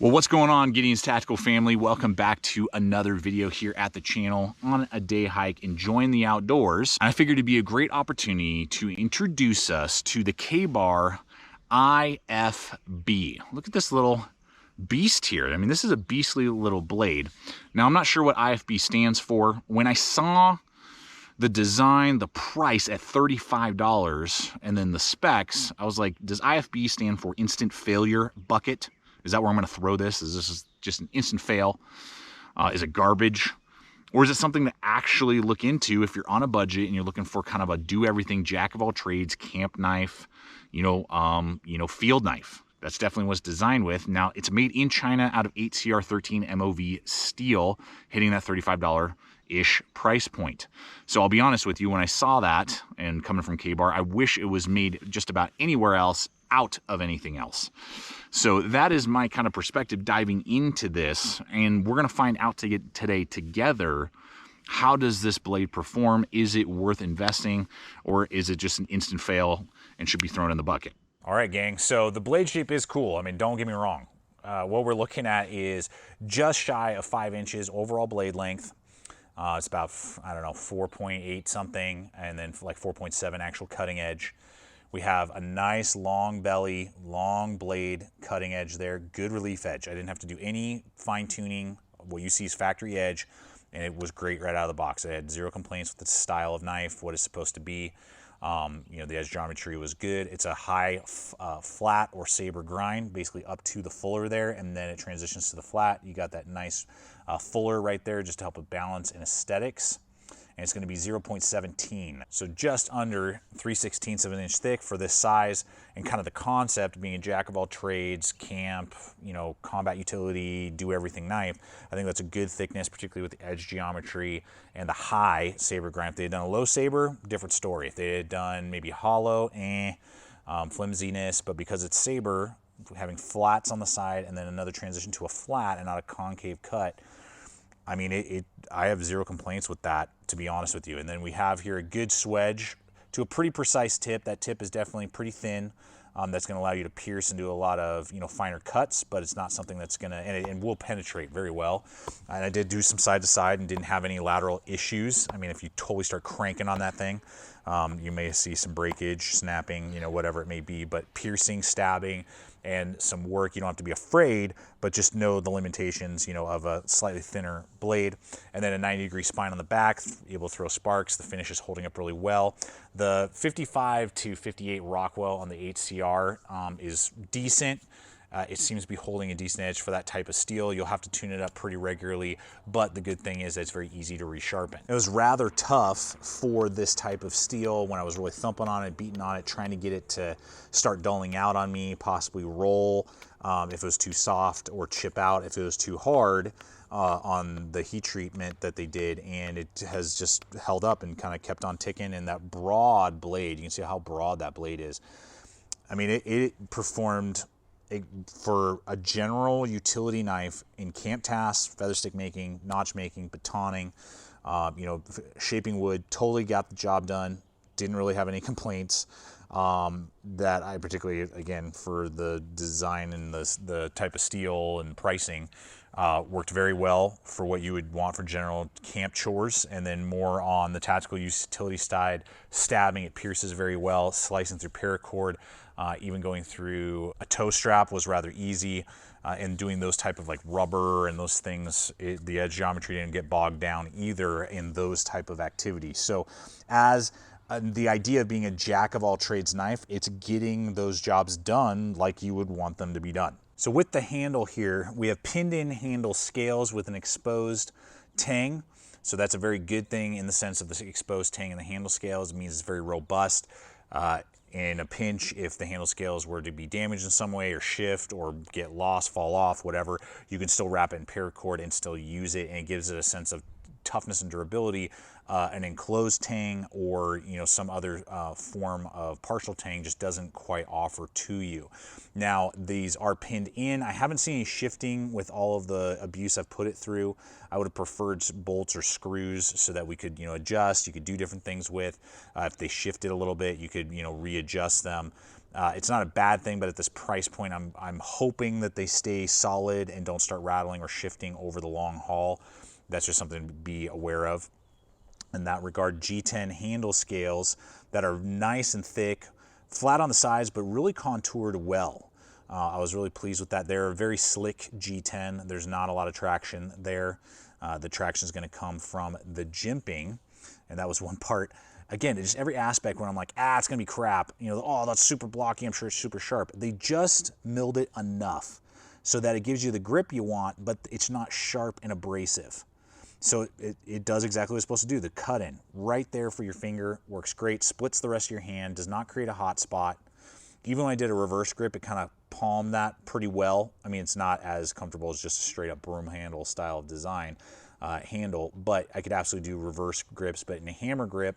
Well, what's going on, Gideon's Tactical family? Welcome back to another video here at the channel on a day hike, enjoying the outdoors. And I figured it'd be a great opportunity to introduce us to the Ka-Bar IFB. Look at this little beast here. I mean, this is a beastly little blade. Now, I'm not sure what IFB stands for. When I saw the design, the price at $35, and then the specs, I was like, does IFB stand for instant failure bucket? Is that where I'm going to throw this? Is this just an instant fail? Is it garbage? Or is it something to actually look into if you're on a budget and you're looking for kind of a do-everything, jack-of-all-trades camp knife, field knife? That's definitely what it's designed with. Now, it's made in China out of 8CR13 MOV steel, hitting that $35-ish price point. So I'll be honest with you, when I saw that, and coming from Ka-Bar, I wish it was made just about anywhere else out of anything else. So that is my kind of perspective diving into this, and we're going to find out today together, how does this blade perform? Is it worth investing, or is it just an instant fail and should be thrown in the bucket? All right, gang, so the blade shape is cool. I mean, don't get me wrong. What we're looking at is just shy of 5 inches overall blade length. It's about, I don't know, 4.8 something, and then like 4.7 actual cutting edge. We have a nice long belly, long blade cutting edge there, good relief edge. I didn't have to do any fine tuning. What you see is factory edge, and it was great right out of the box. I had zero complaints with the style of knife, what it's supposed to be. The edge geometry was good. It's a high flat or saber grind, basically up to the fuller there, and then it transitions to the flat. You got that nice fuller right there just to help with balance and aesthetics. And it's going to be 0.17, so just under 3/16 of an inch thick for this size, and kind of the concept being a jack of all trades, camp, combat utility, do everything knife. I think that's a good thickness, particularly with the edge geometry and the high saber grind. If they had done a low saber, different story. If they had done maybe hollow, flimsiness, but because it's saber, having flats on the side and then another transition to a flat and not a concave cut, I mean, I have zero complaints with that, to be honest with you. And then we have here a good swedge to a pretty precise tip. That tip is definitely pretty thin. That's going to allow you to pierce and do a lot of finer cuts, but it's not something that's going to, and it will penetrate very well. And I did do some side to side and didn't have any lateral issues. I mean, if you totally start cranking on that thing, you may see some breakage, snapping, whatever it may be, but piercing, stabbing, and some work. You don't have to be afraid, but just know the limitations, of a slightly thinner blade. And then a 90-degree spine on the back, able to throw sparks. The finish is holding up really well. The 55 to 58 Rockwell on the 8CR is decent. It seems to be holding a decent edge for that type of steel. You'll have to tune it up pretty regularly, but the good thing is that it's very easy to resharpen. It was rather tough for this type of steel when I was really thumping on it, beating on it, trying to get it to start dulling out on me, possibly roll if it was too soft, or chip out if it was too hard on the heat treatment that they did, and it has just held up and kind of kept on ticking. And that broad blade, you can see how broad that blade is. I mean, it performed for a general utility knife in camp tasks, feather stick making, notch making, batoning, shaping wood. Totally got the job done. Didn't really have any complaints. That I particularly, again, for the design and the type of steel and pricing, worked very well for what you would want for general camp chores. And then more on the tactical utility side, stabbing, it pierces very well, slicing through paracord, even going through a toe strap was rather easy. And doing those type of like rubber and those things, the edge geometry didn't get bogged down either in those type of activities. So as the idea of being a jack of all trades knife, it's getting those jobs done like you would want them to be done. So with the handle here, we have pinned in handle scales with an exposed tang. So that's a very good thing in the sense of the exposed tang and the handle scales. It means it's very robust. In a pinch, if the handle scales were to be damaged in some way or shift or get lost, fall off, whatever, you can still wrap it in paracord and still use it, and it gives it a sense of toughness and durability. An enclosed tang or some other form of partial tang just doesn't quite offer to you. Now these are pinned in. I haven't seen any shifting with all of the abuse I've put it through. I would have preferred bolts or screws so that we could adjust. You could do different things with. If they shifted a little bit, you could readjust them. It's not a bad thing, but at this price point, I'm hoping that they stay solid and don't start rattling or shifting over the long haul. That's just something to be aware of. In that regard, G10 handle scales that are nice and thick, flat on the sides, but really contoured well. I was really pleased with that. They're a very slick G10. There's not a lot of traction there. The traction is going to come from the jimping, and that was one part. Again, just every aspect where I'm like, it's going to be crap. You know, oh, that's super blocky. I'm sure it's super sharp. They just milled it enough so that it gives you the grip you want, but it's not sharp and abrasive. So it does exactly what it's supposed to do. The cut in right there for your finger works great, splits the rest of your hand, does not create a hot spot. Even when I did a reverse grip, it kind of palmed that pretty well. I mean, it's not as comfortable as just a straight up broom handle style of design handle, but I could absolutely do reverse grips. But in a hammer grip,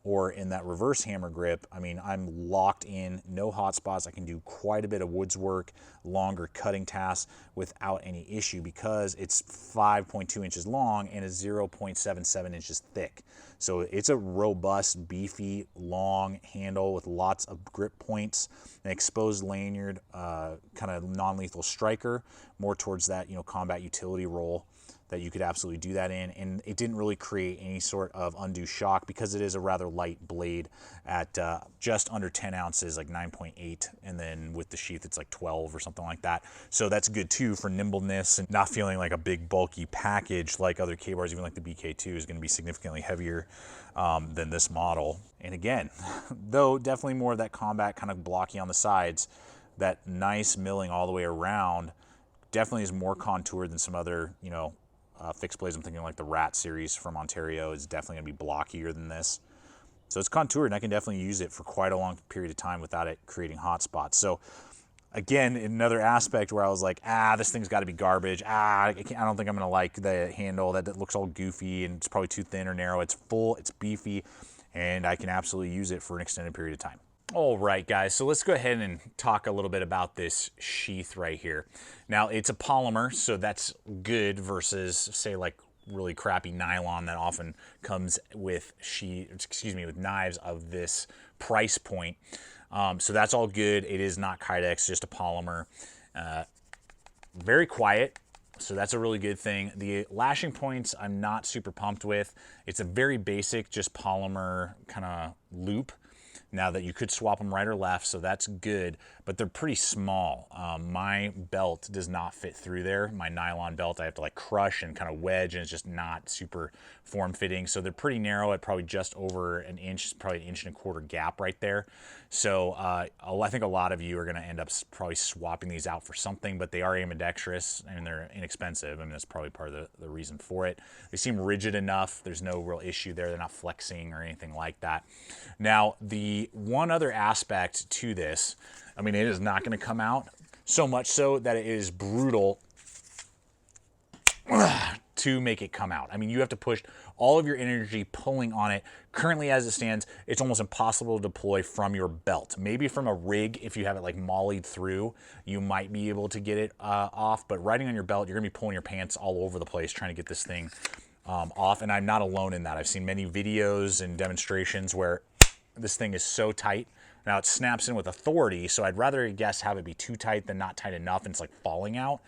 or in that reverse hammer grip, I mean, I'm locked in, no hot spots. I can do quite a bit of woods work, longer cutting tasks without any issue because it's 5.2 inches long and is 0.77 inches thick. So it's a robust, beefy, long handle with lots of grip points, an exposed lanyard, kind of non-lethal striker, more towards that, combat utility role that you could absolutely do that in, and it didn't really create any sort of undue shock because it is a rather light blade at just under 10 ounces, like 9.8, and then with the sheath it's like 12 or something like that. So that's good too for nimbleness and not feeling like a big bulky package like other K-bars. Even like the BK2 is going to be significantly heavier than this model. And again, though definitely more of that combat kind of blocky on the sides, that nice milling all the way around definitely is more contoured than some other, fixed blades. I'm thinking like the Rat series from Ontario is definitely going to be blockier than this. So it's contoured, and I can definitely use it for quite a long period of time without it creating hot spots. So again, another aspect where I was like, this thing's got to be garbage. I don't think I'm going to like the handle. That looks all goofy, and it's probably too thin or narrow. It's full, it's beefy, and I can absolutely use it for an extended period of time. All right, guys, so let's go ahead and talk a little bit about this sheath right here. Now, it's a polymer, so that's good versus, say, like really crappy nylon that often comes with with knives of this price point. So that's all good. It is not Kydex, just a polymer. Very quiet, so that's a really good thing. The lashing points I'm not super pumped with. It's a very basic, just polymer kind of loop. Now that you could swap them right or left, so that's good, but they're pretty small. My belt does not fit through there. My nylon belt, I have to like crush and kind of wedge, and it's just not super form-fitting. So they're pretty narrow at probably just over an inch, probably 1.25 inch gap right there. So I think a lot of you are going to end up probably swapping these out for something, but they are ambidextrous and they're inexpensive. I mean, that's probably part of the reason for it. They seem rigid enough. There's no real issue there. They're not flexing or anything like that. Now, the one other aspect to this, I mean, it is not going to come out, so much so that it is brutal to make it come out. I mean, you have to push all of your energy pulling on it. Currently, as it stands, it's almost impossible to deploy from your belt. Maybe from a rig, if you have it like mollied through, you might be able to get it off, but riding on your belt, you're going to be pulling your pants all over the place trying to get this thing off, and I'm not alone in that. I've seen many videos and demonstrations where this thing is so tight. Now, it snaps in with authority, so I'd rather, have it be too tight than not tight enough and it's like falling out.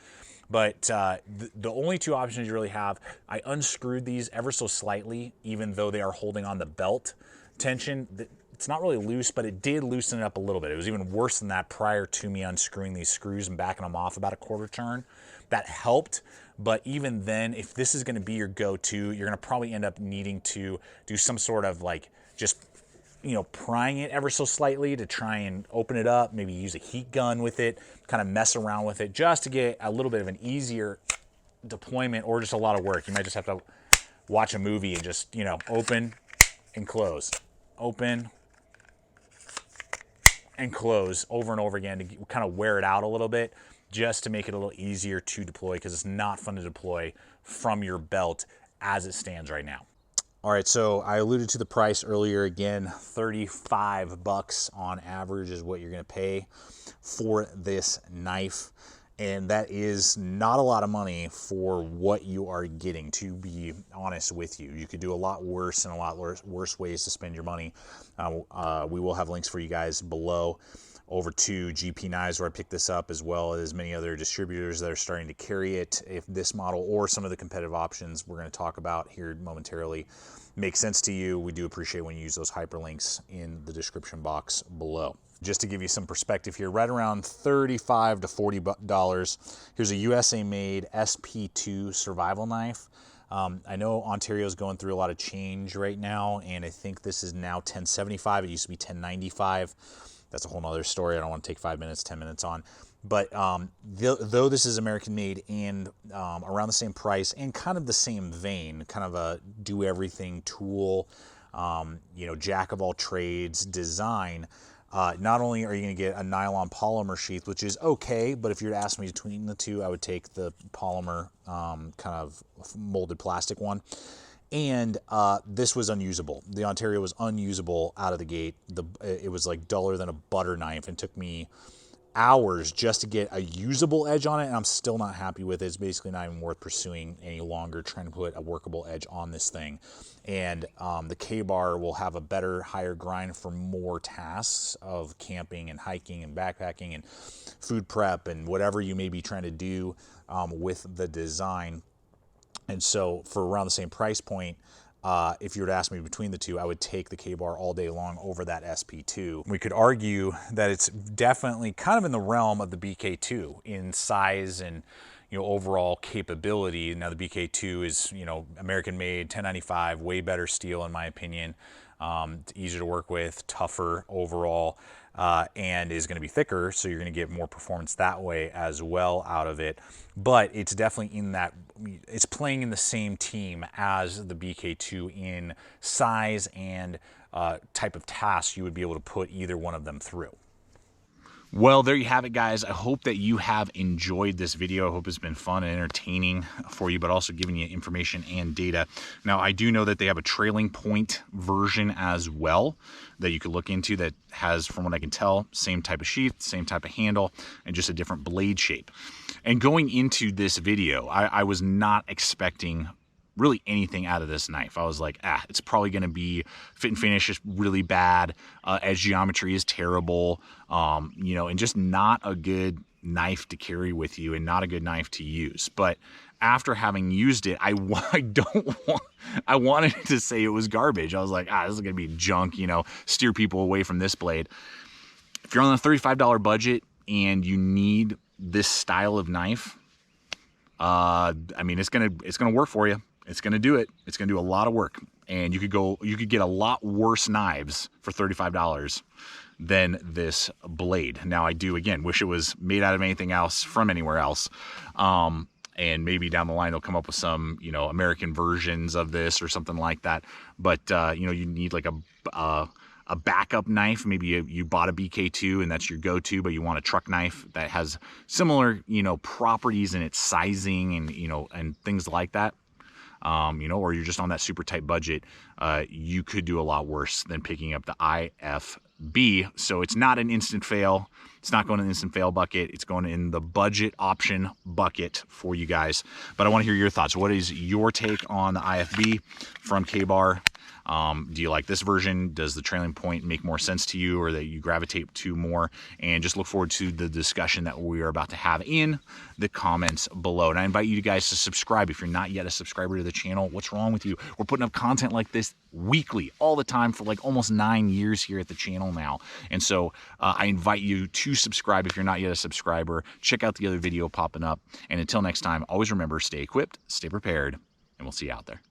But the only two options you really have, I unscrewed these ever so slightly, even though they are holding on the belt tension. It's not really loose, but it did loosen it up a little bit. It was even worse than that prior to me unscrewing these screws and backing them off about a quarter turn. That helped, but even then, if this is going to be your go-to, you're going to probably end up needing to do some sort of like just prying it ever so slightly to try and open it up, maybe use a heat gun with it, kind of mess around with it just to get a little bit of an easier deployment, or just a lot of work. You might just have to watch a movie and just, open and close, open and close over and over again to kind of wear it out a little bit, just to make it a little easier to deploy, because it's not fun to deploy from your belt as it stands right now. All right, so I alluded to the price earlier. Again, $35 on average is what you're going to pay for this knife, and that is not a lot of money for what you are getting, to be honest with you. You could do a lot worse and a lot worse ways to spend your money. We will have links for you guys below over to GP Knives, where I picked this up, as well as many other distributors that are starting to carry it. If this model or some of the competitive options we're going to talk about here momentarily makes sense to you, we do appreciate when you use those hyperlinks in the description box below. Just to give you some perspective here, right around $35 to $40. Here's a USA-made Sp2 Survival Knife. I know Ontario's going through a lot of change right now, and I think this is now $10.75. It used to be $10.95. That's a whole nother story I don't want to take 5 minutes, 10 minutes on. But though this is American made and around the same price and kind of the same vein, kind of a do everything tool, you know, jack of all trades design, not only are you going to get a nylon polymer sheath, which is okay, but if you were to ask me between the two, I would take the polymer kind of molded plastic one. And this was unusable. The Ontario was unusable out of the gate. It was like duller than a butter knife, and took me hours just to get a usable edge on it, and I'm still not happy with it. It's basically not even worth pursuing any longer, trying to put a workable edge on this thing. And the K-bar will have a better, higher grind for more tasks of camping and hiking and backpacking and food prep and whatever you may be trying to do with the design. And so for around the same price point, if you were to ask me between the two, I would take the K-bar all day long over that SP2. We could argue that it's definitely kind of in the realm of the BK2 in size and, you know, overall capability. Now the BK2 is, you know, American made, $10.95, way better steel in my opinion. Easier to work with, tougher overall, and is going to be thicker, so you're going to get more performance that way as well out of it. But it's definitely in that, it's playing in the same team as the BK2 in size and type of tasks you would be able to put either one of them through. Well, there you have it, guys. I hope that you have enjoyed this video. I hope it's been fun and entertaining for you, but also giving you information and data. Now, I do know that they have a trailing point version as well that you could look into that has, from what I can tell, same type of sheath, same type of handle, and just a different blade shape. And going into this video, I was not expecting really anything out of this knife. I was like, it's probably going to be fit and finish is really bad. Edge geometry is terrible. You know, and just not a good knife to carry with you and not a good knife to use. But after having used it, I wanted to say it was garbage. I was like, this is going to be junk, you know, steer people away from this blade. If you're on a $35 budget and you need this style of knife, I mean, it's gonna work for you. It's going to do it. It's going to do a lot of work. And you could get a lot worse knives for $35 than this blade. Now, I do, again, wish it was made out of anything else from anywhere else. And maybe down the line they'll come up with some, you know, American versions of this or something like that. But, you know, you need like a backup knife. Maybe you bought a BK2 and that's your go-to, but you want a truck knife that has similar, you know, properties in its sizing and, you know, and things like that. You know, or you're just on that super tight budget, you could do a lot worse than picking up the IFB. So it's not an instant fail. It's not going in the instant fail bucket. It's going in the budget option bucket for you guys. But I want to hear your thoughts. What is your take on the IFB from K-Bar? Do you like this version? Does the trailing point make more sense to you, or that you gravitate to more? And just look forward to the discussion that we are about to have in the comments below. And I invite you guys to subscribe if you're not yet a subscriber to the channel. What's wrong with you? We're putting up content like this weekly, all the time, for like almost 9 years here at the channel now. And so I invite you to subscribe if you're not yet a subscriber. Check out the other video popping up. And until next time, always remember, stay equipped, stay prepared, and we'll see you out there.